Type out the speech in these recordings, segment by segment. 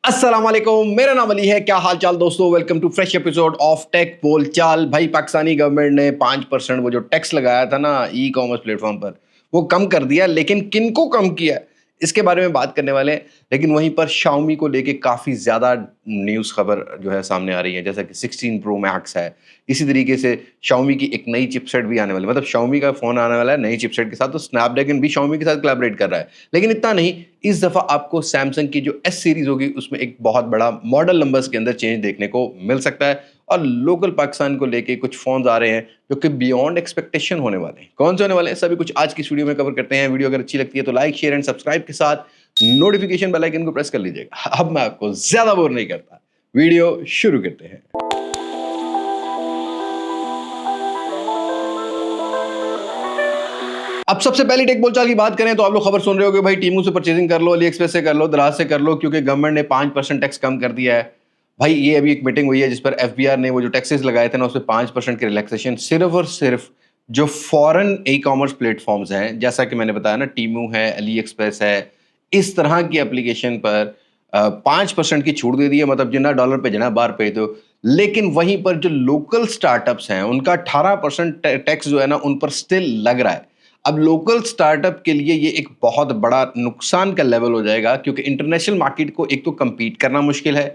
अस्सलाम वालेकुम, मेरा नाम अली है। क्या हाल चाल दोस्तों, welcome to fresh episode of tech बोल चाल। भाई पाकिस्तानी गवर्नमेंट ने 5% वो जो टैक्स लगाया था ना ई कॉमर्स प्लेटफॉर्म पर, वो कम कर दिया। लेकिन किनको कम किया इसके बारे में बात करने वाले हैं। लेकिन वहीं पर शाओमी को लेके काफ़ी ज़्यादा न्यूज़ खबर जो है सामने आ रही है, जैसा कि 16 प्रो मैक्स है। इसी तरीके से शाओमी की एक नई चिपसेट भी आने वाली, मतलब शाओमी का फ़ोन आने वाला है नई चिपसेट के साथ, तो स्नैपड्रैगन भी शाओमी के साथ कोलैबोरेट कर रहा है। लेकिन इतना नहीं, इस दफ़ा आपको सैमसंग की जो एस सीरीज़ होगी उसमें एक बहुत बड़ा मॉडल नंबर्स के अंदर चेंज देखने को मिल सकता है। और लोकल पाकिस्तान को लेके कुछ फ़ोन्स आ रहे हैं जो कि बियॉन्ड एक्सपेक्टेशन होने वाले हैं। कौन से होने वाले हैं, सभी कुछ आज की इस वीडियो में कवर करते हैं। वीडियो अगर अच्छी लगती है तो लाइक, शेयर एंड सब्सक्राइब के साथ नोटिफिकेशन बेल आइकन को प्रेस कर लीजिएगा। अब मैं आपको ज़्यादा बोर नहीं करता, वीडियो शुरू करते हैं। अब सबसे पहली टेक बोलचाल की बात करें तो आप लोग खबर सुन रहे हो कि भाई टीमू से परचेजिंग कर लो, अली एक्सप्रेस से कर लो, दराज से कर लो, क्योंकि गवर्नमेंट ने 5% टैक्स कम कर दिया है। भाई ये अभी एक मीटिंग हुई है जिस पर एफबीआर ने वो जो टैक्सेस लगाए थे ना उसमें 5% की रिलैक्सेशन सिर्फ और सिर्फ जो फॉरेन ई कॉमर्स प्लेटफॉर्म्स हैं, जैसा कि मैंने बताया ना, टीमू है, अली एक्सप्रेस है, इस तरह की एप्लीकेशन पर 5% की छूट दे दी है। मतलब जितना डॉलर पे जितना बार पे दो। लेकिन वहीं पर जो लोकल स्टार्टअप्स हैं उनका 18% टैक्स जो है ना उन पर स्टिल लग रहा है। अब लोकल स्टार्टअप के लिए ये एक बहुत बड़ा नुकसान का लेवल हो जाएगा, क्योंकि इंटरनेशनल मार्केट को एक तो compete करना मुश्किल है।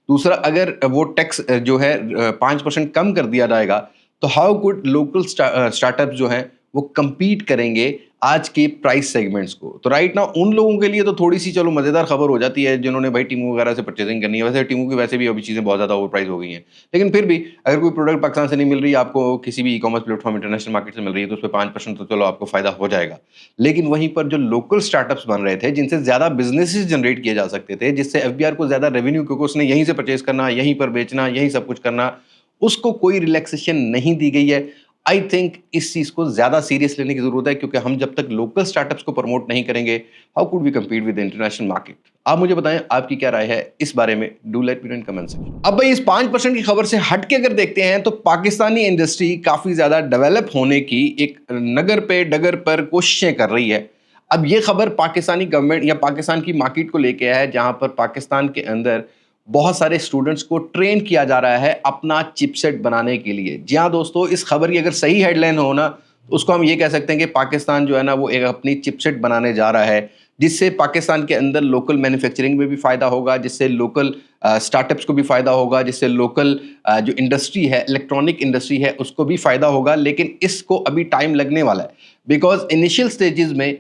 दूसरा, अगर वो टैक्स जो है 5% कम कर दिया जाएगा तो हाउ कुड लोकल स्टार्टअप जो हैं वो compete करेंगे आज के प्राइस सेगमेंट्स को। तो राइट ना उन लोगों के लिए तो थोड़ी सी चलो मज़ेदार खबर हो जाती है जिन्होंने भाई टीमू वगैरह से परचेजिंग करनी है। वैसे टीमू की वैसे भी अभी चीज़ें बहुत ज़्यादा ओवर प्राइस हो गई हैं। लेकिन फिर भी अगर कोई प्रोडक्ट पाकिस्तान से नहीं मिल रही है, आपको किसी भी e commerce platform international market से मिल रही है, तो उस पर 5% तो चलो आपको फायदा हो जाएगा। लेकिन वहीं पर जो लोकल स्टार्टअप्स बन रहे थे जिनसे ज़्यादा बिजनेसेस जनरेट किए जा सकते थे, जिससे एफबीआर को ज़्यादा रेवेन्यू, क्योंकि उसने यहीं से परचेज करना, यहीं पर बेचना, यहीं सब कुछ करना, उसको कोई रिलैक्सेशन नहीं दी गई है। आई थिंक इस चीज़ को ज़्यादा सीरियस लेने की ज़रूरत है, क्योंकि हम जब तक लोकल स्टार्टअप्स को प्रमोट नहीं करेंगे, how could we compete with international market. आप मुझे बताएं आपकी क्या राय है इस बारे में, do let me know in comment section. अब भाई इस 5% की खबर से हट के अगर देखते हैं तो पाकिस्तानी इंडस्ट्री काफ़ी ज़्यादा डेवलप होने की एक नगर पे डगर पर कोशिशें कर रही है। अब ये खबर पाकिस्तानी गवर्नमेंट या पाकिस्तान की मार्केट को लेके है, जहाँ पर पाकिस्तान के अंदर बहुत सारे स्टूडेंट्स को ट्रेन किया जा रहा है अपना चिपसेट बनाने के लिए। जी हाँ दोस्तों, इस खबर की अगर सही हेडलाइन हो ना तो उसको हम ये कह सकते हैं कि पाकिस्तान जो है ना वो एक अपनी चिपसेट बनाने जा रहा है, जिससे पाकिस्तान के अंदर लोकल मैन्युफैक्चरिंग में भी फ़ायदा होगा, जिससे लोकल स्टार्टअप्स को भी फ़ायदा होगा, जिससे लोकल जो इंडस्ट्री है, इलेक्ट्रॉनिक इंडस्ट्री है, उसको भी फ़ायदा होगा। लेकिन इसको अभी टाइम लगने वाला है, बिकॉज इनिशियल स्टेजेस में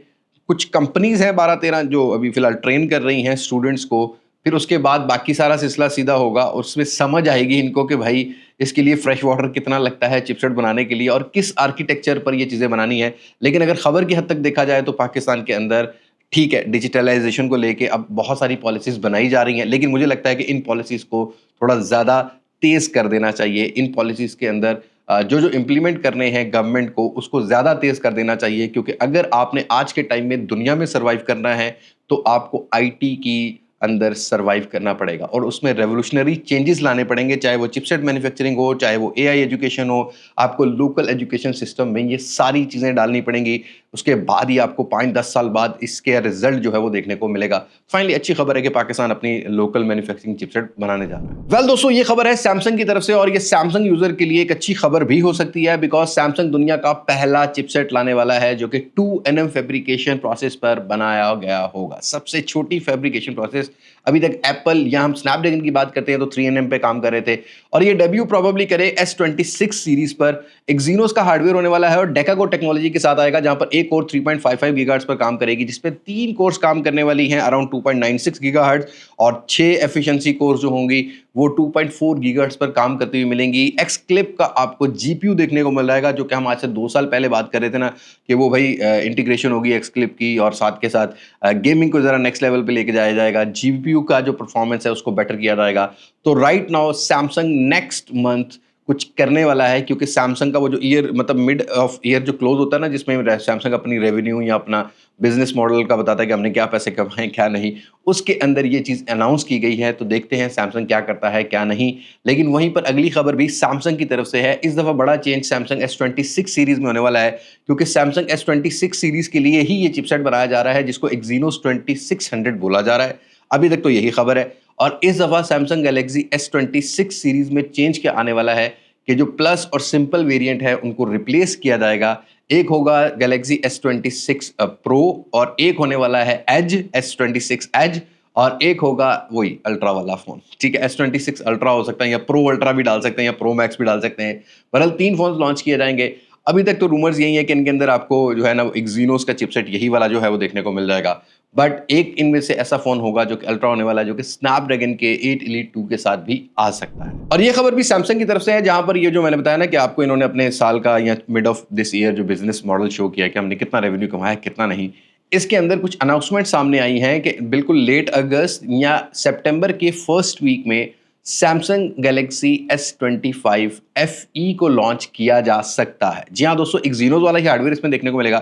कुछ कंपनीज़ हैं 12-13 जो अभी फ़िलहाल ट्रेन कर रही हैं स्टूडेंट्स को। फिर उसके बाद बाकी सारा सिलसिला सीधा होगा, उसमें समझ आएगी इनको कि भाई इसके लिए फ्रेश वाटर कितना लगता है चिपसेट बनाने के लिए और किस आर्किटेक्चर पर ये चीज़ें बनानी है। लेकिन अगर खबर की हद तक देखा जाए तो पाकिस्तान के अंदर ठीक है, डिजिटलाइजेशन को लेके अब बहुत सारी पॉलिसीज़ बनाई जा रही हैं, लेकिन मुझे लगता है कि इन पॉलिसीज़ को थोड़ा ज़्यादा तेज़ कर देना चाहिए। इन पॉलिसीज़ के अंदर जो इम्प्लीमेंट करने हैं गवर्नमेंट को, उसको ज़्यादा तेज़ कर देना चाहिए, क्योंकि अगर आपने आज के टाइम में दुनिया में सर्वाइव करना है तो आपको आईटी की अंदर सर्वाइव करना पड़ेगा और उसमें रेवोल्यूशनरी चेंजेस लाने पड़ेंगे, चाहे वो चिपसेट मैन्युफैक्चरिंग हो, चाहे वो एआई एजुकेशन हो। आपको लोकल एजुकेशन सिस्टम में ये सारी चीज़ें डालनी पड़ेंगी। उसके बाद ही आपको 5-10 साल बाद इसके रिजल्ट जो है वो देखने को मिलेगा। फाइनली अच्छी खबर है कि पाकिस्तान अपनी लोकल मैन्युफैक्चरिंग चिपसेट बनाने जा रहा है। वेल दोस्तों, ये खबर है सैमसंग की तरफ से और ये सैमसंग यूजर के लिए एक अच्छी खबर भी हो सकती है, बिकॉज सैमसंग दुनिया का पहला चिपसेट लाने वाला है जो कि 2nm फैब्रिकेशन प्रोसेस पर बनाया गया होगा। सबसे छोटी फैब्रिकेशन प्रोसेस। अभी तक एप्पल या हम स्नैपड्रैगन की बात करते हैं तो 3nm पे काम कर रहे थे, और ये डेब्यू प्रोबेबली करे S26 सीरीज पर। एक्जीनोस का हार्डवेयर होने वाला है और डेकाको टेक्नोलॉजी के साथ आएगा, जहां पर एक कोर 3.55 गीगाहर्ट्ज पर काम करेगी, जिसपे 3 कोर्स काम करने वाली हैं अराउंड 2.96 गीगाहर्ट्ज, और 6 एफिशिएंसी कोर्स जो होंगी वो 2.4 गीगाहर्ट्ज पर काम करती हुई मिलेंगी। एक्सक्लिप का आपको जीपीयू देखने को मिल जाएगा, जो कि हम आज से 2 साल पहले बात कर रहे थे ना कि वो भाई इंटीग्रेशन होगी एक्सक्लिप की, और साथ के साथ गेमिंग को जरा नेक्स्ट लेवल पे लेके जाया जाएगा। जीपीयू का जो परफॉर्मेंस है उसको बेटर किया जाएगा। तो right now Samsung next month कुछ करने वाला है, क्योंकि सैमसंग का वो जो ईयर, मतलब मिड ऑफ ईयर जो क्लोज होता है ना, जिसमें सैमसंग अपनी रेवेन्यू या अपना बिजनेस मॉडल का बताता है कि हमने क्या पैसे कमाए क्या नहीं, उसके अंदर ये चीज़ अनाउंस की गई है। तो देखते हैं सैमसंग क्या करता है क्या नहीं। लेकिन वहीं पर अगली खबर भी सैमसंग की तरफ से है। इस दफ़ा बड़ा चेंज सैमसंग S26 सीरीज़ में होने वाला है, क्योंकि सैमसंग S26 सीरीज़ के लिए ही ये चिपसेट बनाया जा रहा है, जिसको एक्जीनोस 2600 बोला जा रहा है। अभी तक तो यही खबर है, और इस दफ़ा सैमसंग गैलेक्सी S26 सीरीज़ में चेंज क्या आने वाला है कि जो प्लस और सिंपल वेरिएंट है उनको रिप्लेस किया जाएगा। एक होगा गैलेक्सी S26 प्रो और एक होने वाला है एज S26 एज और एक होगा वही अल्ट्रा वाला फ़ोन, ठीक है। S26 अल्ट्रा हो सकता है या प्रो अल्ट्रा भी डाल सकते हैं या प्रो मैक्स भी डाल सकते हैं। बहरहाल 3 फ़ोन्स लॉन्च किए जाएंगे। अभी तक तो रूमर्स यही है कि इनके अंदर आपको जो है ना एक्जीनोस का चिपसेट यही वाला जो है वो देखने को मिल जाएगा। बट एक इनमें से ऐसा फ़ोन होगा जो कि अल्ट्रा होने वाला है, जो कि स्नैपड्रैगन के 8 एलीट 2 के साथ भी आ सकता है। और ये खबर भी सैमसंग की तरफ से है, जहां पर ये जो मैंने बताया ना कि आपको इन्होंने अपने साल का या मिड ऑफ दिस ईयर जो बिजनेस मॉडल शो किया कि हमने कितना रेवेन्यू कमाया कितना नहीं। इसके अंदर कुछ अनाउंसमेंट सामने आई हैं कि बिल्कुल लेट अगस्त या सितंबर के फर्स्ट वीक में सैमसंग गैलेक्सी S25 FE को लॉन्च किया जा सकता है। जी हाँ दोस्तों, एक्जीनोस वाला ही हार्डवेयर इसमें देखने को मिलेगा।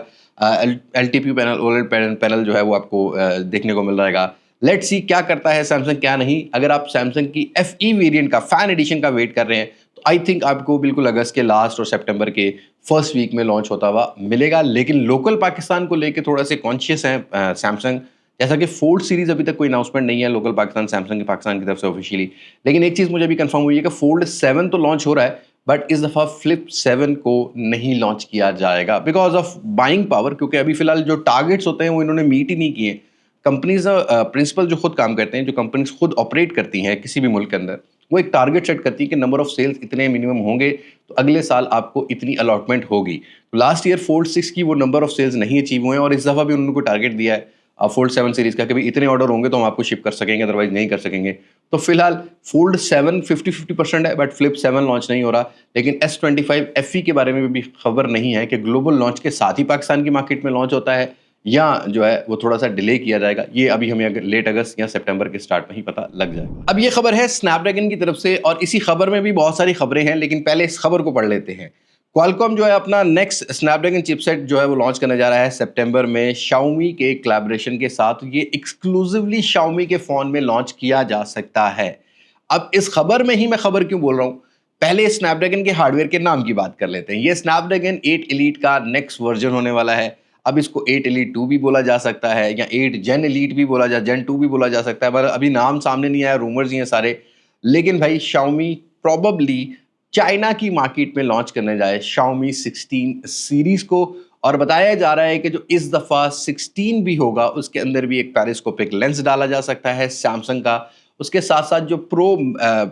LTPO पैनल, ओलेड पैनल जो है वो आपको देखने को मिल जाएगा। लेट्स सी क्या करता है सैमसंग क्या नहीं। अगर आप सैमसंग की FE वेरिएंट का फैन एडिशन का वेट कर रहे हैं तो आई थिंक आपको बिल्कुल अगस्त के लास्ट और सितंबर के फर्स्ट वीक में लॉन्च होता हुआ मिलेगा। लेकिन लोकल पाकिस्तान को लेके थोड़ा से कॉन्शियस है सैमसंग। जैसा कि फोल्ड सीरीज अभी तक कोई अनाउंसमेंट नहीं है लोकल पाकिस्तान सैमसंग की पाकिस्तान की तरफ से ऑफिशियली। लेकिन एक चीज़ मुझे अभी कंफर्म हुई है कि फोल्ड 7 तो लॉन्च हो रहा है, बट इस दफ़ा फ्लिप 7 को नहीं लॉन्च किया जाएगा बिकॉज ऑफ बाइंग पावर, क्योंकि अभी फिलहाल जो टारगेट्स होते हैं वो इन्होंने मीट ही नहीं किए। कंपनीज प्रिंसिपल जो खुद काम करते हैं, जो कंपनीज खुद ऑपरेट करती हैं किसी भी मुल्क के अंदर, वो एक टारगेट सेट करती है कि नंबर ऑफ सेल्स इतने मिनिमम होंगे तो अगले साल आपको इतनी अलॉटमेंट होगी। लास्ट ईयर फोल्ड 6 की वो नंबर ऑफ सेल्स नहीं अचीव हुए हैं और इस दफ़ा भी उन्होंने टारगेट दिया है फोल्ड 7 सीरीज का कि भाई इतने ऑर्डर होंगे तो हम आपको शिप कर सकेंगे, अदरवाइज नहीं कर सकेंगे। तो फिलहाल फोल्ड 7 50% है, बट फ्लिप 7 लॉन्च नहीं हो रहा। लेकिन S25 FE के बारे में भी खबर नहीं है कि ग्लोबल लॉन्च के साथ ही पाकिस्तान की मार्केट में लॉन्च होता है या जो है वो थोड़ा सा डिले किया जाएगा। ये अभी हमें लेट अगस्त या सितंबर के स्टार्ट में ही पता लग जाएगा। अब ये खबर है स्नैपड्रैगन की तरफ से और इसी खबर में भी बहुत सारी खबरें हैं, लेकिन पहले इस खबर को पढ़ लेते हैं। क्वालकॉम जो है अपना नेक्स्ट स्नैपड्रैगन चिपसेट जो है वो लॉन्च करने जा रहा है सितंबर में Xiaomi के कोलैबोरेशन के साथ। ये एक्सक्लूसिवली Xiaomi के फ़ोन में लॉन्च किया जा सकता है। अब इस खबर में ही मैं खबर क्यों बोल रहा हूँ, पहले स्नैपड्रैगन के हार्डवेयर के नाम की बात कर लेते हैं। ये स्नैपड्रैगन 8 एलीट का नेक्स्ट वर्जन होने वाला है। अब इसको 8 एलीट 2 भी बोला जा सकता है या 8 जेन एलीट भी बोला जेन 2 भी बोला जा सकता है, पर अभी नाम सामने नहीं आया, रूमर्स ही हैं सारे। लेकिन भाई Xiaomi प्रोबेबली चाइना की मार्केट में लॉन्च करने जाए Xiaomi 16 सीरीज को, और बताया जा रहा है कि जो इस दफ़ा 16 भी होगा उसके अंदर भी एक पेरिस्कोपिक लेंस डाला जा सकता है सैमसंग का। उसके साथ साथ जो प्रो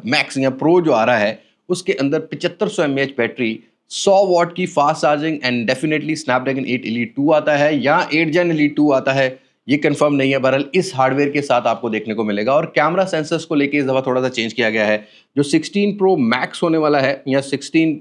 मैक्स या प्रो जो आ रहा है उसके अंदर 7500 mAh बैटरी, 100 वॉट की fast charging and definitely Snapdragon 8 elite 2 आता है या 8 जेन एलीट 2 आता है, ये कंफर्म नहीं है। बहरहाल इस हार्डवेयर के साथ आपको देखने को मिलेगा। और कैमरा सेंसर्स को लेके इस दफ़ा थोड़ा सा चेंज किया गया है। जो 16 प्रो मैक्स होने वाला है या 16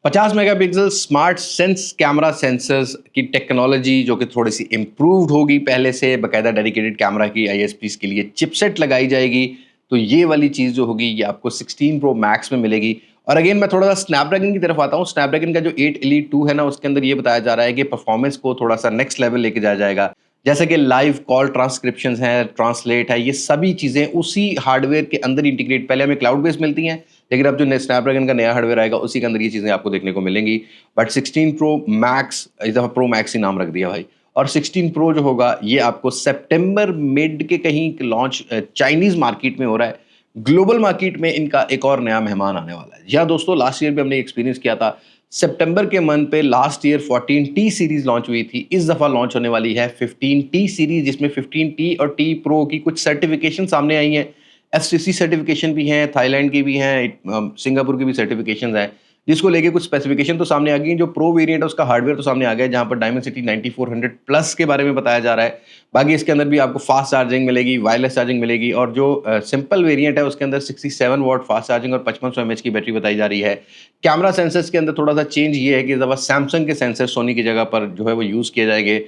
50 megapixel smart sense camera sensors की टेक्नोलॉजी जो कि थोड़ी सी इम्प्रूव्ड होगी पहले से, बाकायदा डेडिकेटेड कैमरा की ISPs के लिए चिपसेट लगाई जाएगी। तो ये वाली चीज़ जो होगी ये आपको 16 प्रो मैक्स में मिलेगी। और अगेन मैं थोड़ा सा स्नैपड्रैगन की तरफ आता हूँ। स्नैपड्रैगन का जो 8 एलीट 2 है ना, उसके अंदर ये बताया जा रहा है कि परफॉर्मेंस को थोड़ा सा नेक्स्ट लेवल लेके जाया जाएगा। जैसे कि लाइव कॉल ट्रांसक्रिप्शन है, ट्रांसलेट है, ये सभी चीज़ें उसी हार्डवेयर के अंदर इंटीग्रेट, पहले हमें क्लाउड बेस्ड मिलती हैं लेकिन अब जो स्नैपड्रैगन का नया हार्डवेयर आएगा उसी के अंदर ये चीज़ें आपको देखने को मिलेंगी। बट 16 प्रो मैक्स, इस दफ़ा प्रो मैक्स ही नाम रख दिया भाई। और 16 प्रो जो होगा ये आपको सितंबर मिड के कहीं लॉन्च चाइनीज़ मार्केट में हो रहा है। ग्लोबल मार्केट में इनका एक और नया मेहमान आने वाला है। या दोस्तों, लास्ट ईयर भी हमने एक्सपीरियंस किया था, सितंबर के मंथ पे last year 14T series launch हुई थी। इस दफ़ा लॉन्च होने वाली है 15T सीरीज, जिसमें 15T और T प्रो की कुछ सर्टिफिकेशन सामने आई हैं। FCC सर्टिफिकेशन भी हैं, थाईलैंड की भी हैं, सिंगापुर की भी सर्टिफिकेशन हैं, जिसको लेके कुछ स्पेसिफिकेशन तो सामने आ गई। जो प्रो वेरिएंट है उसका हार्डवेयर तो सामने आ गया है, जहाँ पर डायमेंसिटी 9400 प्लस के बारे में बताया जा रहा है। बाकी इसके अंदर भी आपको फास्ट चार्जिंग मिलेगी, वायरलेस चार्जिंग मिलेगी, और जो सिंपल वेरिएंट है उसके अंदर 67 वॉट फास्ट चार्जिंग और 5500 mAh की बैटरी बताई जा रही है। कैमरा सेंसर्स के अंदर थोड़ा सा चेंज ये है कि इस दफ़ा सैमसंग के सेंसर सोनी की जगह पर जो है वो यूज़ किए जाएंगे।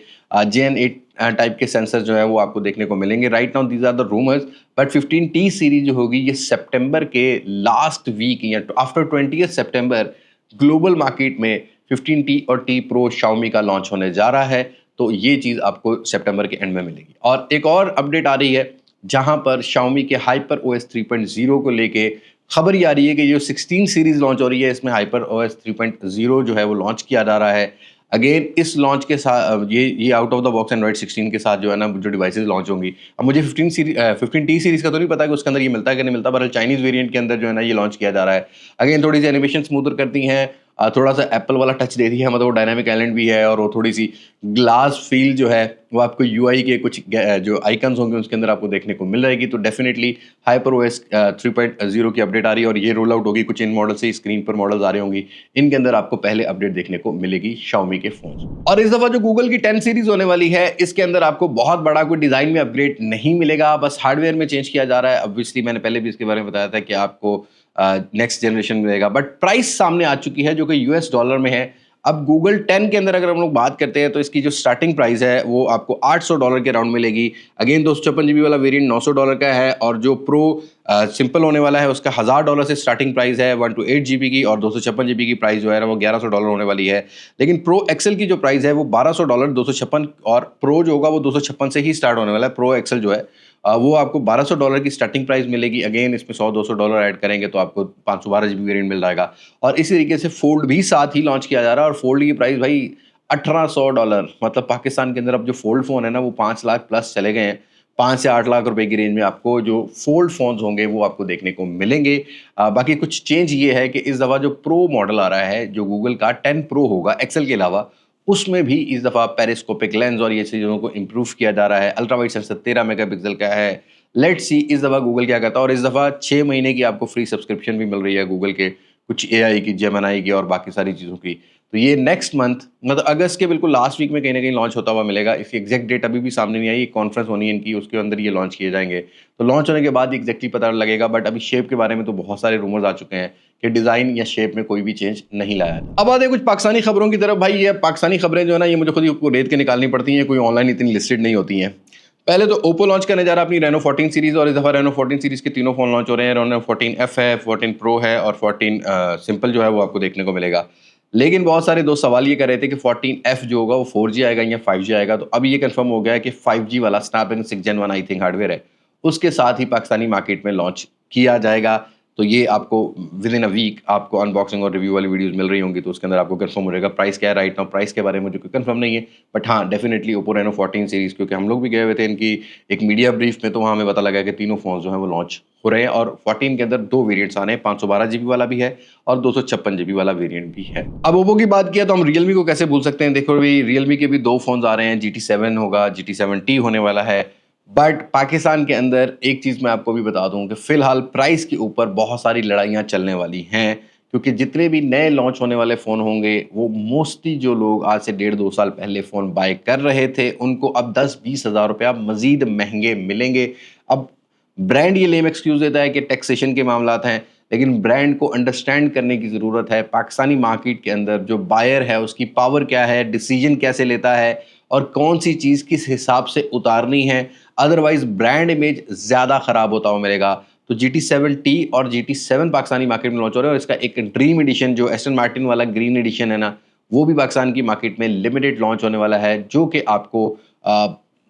JN8 टाइप के सेंसर जो है वो आपको देखने को मिलेंगे। Right now these are the rumours, but 15T series जो होगी ये सितंबर के लास्ट वीक या आफ्टर 20 सितंबर ग्लोबल मार्केट में 15T और T प्रो Xiaomi का लॉन्च होने जा रहा है। तो ये चीज़ आपको सितंबर के एंड में मिलेगी। और एक और अपडेट आ रही है जहां पर Xiaomi के हाइपर OS 3.0 को लेके खबर ये आ रही है कि जो 16 सीरीज लॉन्च हो रही है इसमें हाइपर OS 3.0 जो है वो लॉन्च किया जा रहा है। अगेन इस लॉन्च के साथ ये out of the box Android 16 के साथ जो है ना जो डिवाइसेस लॉन्च होंगी। अब मुझे 15T सीरीज का तो नहीं पता कि उसके अंदर ये मिलता है कि नहीं मिलता, पर चाइनीज वेरिएंट के अंदर जो है ना ये लॉन्च किया जा रहा है। अगेन थोड़ी सी एनिमेशन स्मूथर करती हैं, थोड़ा सा एप्पल वाला टच देती है, मतलब वो डायनामिक आइलैंड भी है और वो थोड़ी सी ग्लास फील जो है वो आपको यूआई के कुछ जो आइकन्स होंगे उसके अंदर आपको देखने को मिल जाएगी। तो डेफिनेटली HyperOS 3.0 की अपडेट आ रही है और ये रोल आउट होगी। कुछ इन मॉडल से स्क्रीन पर मॉडल्स आ रहे होंगी, इनके अंदर आपको पहले अपडेट देखने को मिलेगी Xiaomi के फोन। और इस दफा जो गूगल की 10 सीरीज होने वाली है, इसके अंदर आपको बहुत बड़ा कोई डिजाइन में अपग्रेड नहीं मिलेगा, बस हार्डवेयर में चेंज किया जा रहा है। ऑब्वियसली मैंने पहले भी इसके बारे में बताया था कि आपको नेक्स्ट जनरेशन मिलेगा, बट प्राइस सामने आ चुकी है जो कि यूएस डॉलर में है। अब गूगल 10 के अंदर अगर हम लोग बात करते हैं तो इसकी जो स्टार्टिंग प्राइस है वो आपको $800 के राउंड मिलेगी। अगेन $256 वाला वेरिएंट $900 का है और जो प्रो सिंपल होने वाला है उसका $1000 से स्टार्टिंग प्राइस है 128 GB की, और 256 GB की प्राइस जो है वो $1100 होने वाली है। लेकिन प्रो एक्सेल की जो प्राइस है वो $1200 256, और प्रो जो होगा वो 256 से ही स्टार्ट होने वाला है। प्रो एक्सेल जो है वो आपको $1200 की स्टार्टिंग प्राइस मिलेगी। अगेन इसमें $100-200 ऐड करेंगे तो आपको 512 GB वेरिएंट मिल जाएगा। और इसी तरीके से फोल्ड भी साथ ही लॉन्च किया जा रहा है और फोल्ड की प्राइस भाई $1800, मतलब पाकिस्तान के अंदर अब जो फोल्ड फोन है ना वो 5 लाख प्लस चले गए हैं। 5 से 8 लाख रुपए की रेंज में आपको जो फोल्ड फोन्स होंगे वो आपको देखने को मिलेंगे। बाकी कुछ चेंज ये है कि इस दफ़ा जो प्रो मॉडल आ रहा है जो गूगल का 10 प्रो होगा एक्सेल के अलावा, उसमें भी इस दफ़ा पेरिस्कोपिक लेंस और ये चीज़ों को इम्प्रूव किया जा रहा है। अल्ट्रा वाइड सेंसर 13 मेगापिक्सल का है। लेट्स सी इस दफ़ा गूगल क्या करता है। और इस दफ़ा 6 महीने की आपको फ्री सब्सक्रिप्शन भी मिल रही है गूगल के कुछ AI की, जेमिनी की और बाकी सारी चीज़ों की। तो ये नेक्स्ट मंथ मतलब अगस्त के बिल्कुल लास्ट वीक में कहीं ना कहीं लॉन्च होता हुआ मिलेगा। इसकी एग्जैक्ट डेट अभी भी सामने नहीं आई, कॉन्फ्रेंस होनी है इनकी, उसके अंदर ये लॉन्च किए जाएंगे। तो लॉन्च होने के बाद एग्जैक्टली पता लगेगा, बट अभी शेप के बारे में तो बहुत सारे रूमर्स आ चुके हैं कि डिज़ाइन या शेप में कोई भी चेंज नहीं लाया है। अब आते हैं कुछ पाकिस्तानी खबरों की तरफ। भाई ये पाकिस्तानी खबरें जो है ना ये मुझे खुद ही रेत के निकालनी पड़ती हैं, कोई ऑनलाइन इतनी लिस्टेड नहीं होती हैं। पहले तो ओप्पो लॉन्च करने जा रहा है अपनी रेनो 14 सीरीज, और इस दफ़ा रेनो 14 सीरीज के तीनों फोन लॉन्च हो रहे हैं। रेनो 14F है, 14 प्रो है और 14 सिंपल जो है वो आपको देखने को मिलेगा। लेकिन बहुत सारे दोस्त सवाल ये कर रहे थे कि 14F जो होगा वो 4G आएगा या 5G आएगा। तो अब ये कंफर्म हो गया है कि 5G वाला Snapdragon 6 Gen 1 I think hardware है, उसके साथ ही पाकिस्तानी मार्केट में लॉन्च किया जाएगा। तो ये आपको विद इन अ वीक आपको अनबॉक्सिंग और रिव्यू वाली वीडियोस मिल रही होंगी, तो उसके अंदर आपको कंफर्म हो जाएगा। प्राइस क्या है राइट नाउ, प्राइस के बारे में मुझे कोई कंफर्म नहीं है, बट हाँ डेफिनेटली ओप्पो रेनो 14 सीरीज, क्योंकि हम लोग भी गए हुए थे इनकी एक मीडिया ब्रीफ में, तो वहाँ हमें पता लगा कि तीनों फोन जो है वो लॉन्च हो रहे हैं। और 14 के अंदर 2 वेरिएंट्स आने हैं, 512 GB वाला भी है और 256 GB वाला वेरिएंट भी है। अब ओप्पो की बात किया तो हम रियलमी को कैसे भूल सकते हैं। देखो भाई रियलमी के भी 2 फोन आ रहे हैं, GT7 होगा, GT7T होने वाला है। बट पाकिस्तान के अंदर एक चीज़ मैं आपको भी बता दूं कि फ़िलहाल प्राइस के ऊपर बहुत सारी लड़ाइयाँ चलने वाली हैं, क्योंकि जितने भी नए लॉन्च होने वाले फ़ोन होंगे वो मोस्टली जो लोग आज से 1.5-2 साल पहले फ़ोन बाय कर रहे थे उनको अब 10-20 हज़ार रुपया मज़ीद महंगे मिलेंगे। अब ब्रांड ये लेम एक्सक्यूज़ देता है कि टैक्सेशन के मामलात हैं, लेकिन ब्रांड को अंडरस्टैंड करने की ज़रूरत है। पाकिस्तानी मार्केट के अंदर जो बायर है उसकी पावर क्या है, डिसीजन कैसे लेता है और कौन सी चीज़ किस हिसाब से उतारनी है, अदरवाइज ब्रांड इमेज ज़्यादा ख़राब होता हुआ मिलेगा। तो GT7T और GT7 पाकिस्तानी मार्केट में लॉन्च हो रहे हैं, और इसका एक ड्रीम एडिशन जो एस्टन मार्टिन वाला ग्रीन एडिशन है ना, वो भी पाकिस्तान की मार्केट में लिमिटेड लॉन्च होने वाला है, जो कि आपको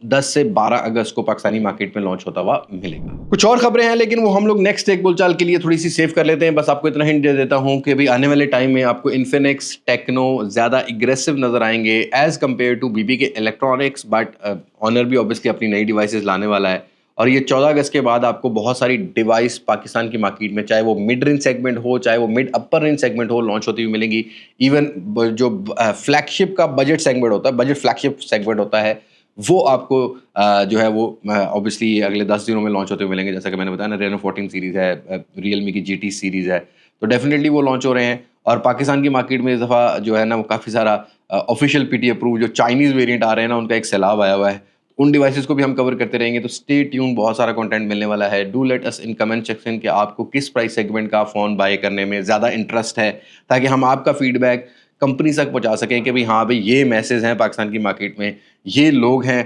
10 से 12 अगस्त को पाकिस्तानी मार्केट में लॉन्च होता हुआ मिलेगा। कुछ और खबरें हैं लेकिन वो हम लोग नेक्स्ट एक बोलचाल के लिए थोड़ी सी सेव कर लेते हैं। बस आपको इतना हिंट दे देता हूं कि भाई आने वाले टाइम में आपको इन्फिनिक्स, टेक्नो ज़्यादा एग्रेसिव नजर आएंगे एज कम्पेयर टू BB के इलेक्ट्रॉनिक्स। बट ऑनर भी ऑब्वियसली अपनी नई डिवाइसेस लाने वाला है, और ये 14 अगस्त के बाद आपको बहुत सारी डिवाइस पाकिस्तान की मार्केट में, चाहे वो मिड रेंज सेगमेंट हो चाहे वो मिड अपर रेंज सेगमेंट हो, लॉन्च होती हुई मिलेंगी। इवन जो फ्लैगशिप का बजट सेगमेंट होता है, बजट फ्लैगशिप सेगमेंट होता है, वो आपको जो है वो ऑब्वियसली अगले 10 दिनों में लॉन्च होते हुए मिलेंगे। जैसा कि मैंने बताया ना, रेनो 14 सीरीज़ है, रियलमी की GT सीरीज़ है, तो डेफिनेटली वो लॉन्च हो रहे हैं। और पाकिस्तान की मार्केट में इस दफ़ा जो है ना वो काफ़ी सारा ऑफिशियल PT अप्रूव जो चाइनीज़ वेरिएंट आ रहे हैं ना, उनका एक सैलाब आया हुआ है। उन डिवाइसेस को भी हम कवर करते रहेंगे, तो स्टे ट्यून, बहुत सारा कंटेंट मिलने वाला है। Do let us in comment section कि आपको किस प्राइस सेगमेंट का फ़ोन बाय करने में ज़्यादा इंटरेस्ट है, ताकि हम आपका फीडबैक कंपनी तक पहुंचा सकें कि भाई हाँ भाई ये मैसेज हैं पाकिस्तान की मार्केट में, ये लोग हैं,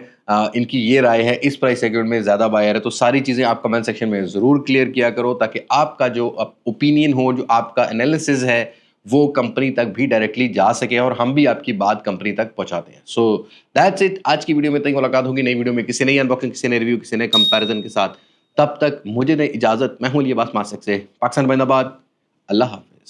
इनकी ये राय है, इस प्राइस सेगमेंट में ज़्यादा बायर है। तो सारी चीज़ें आप कमेंट सेक्शन में ज़रूर क्लियर किया करो, ताकि आपका जो ओपिनियन हो, जो आपका एनालिसिस है, वो कंपनी तक भी डायरेक्टली जा सके और हम भी आपकी बात कंपनी तक पहुंचाते हैं। So that's it. आज की वीडियो में तक मुलाकात होगी नई वीडियो में, किसी नई अनबॉक्सिंग, किसी नए रिव्यू, किसी नए कंपैरिजन के साथ। तब तक मुझे दे इजाज़त। मैं हूं अली अब्बास मासिक से, पाकिस्तान जिंदाबाद। अल्लाह हाफ़िज़।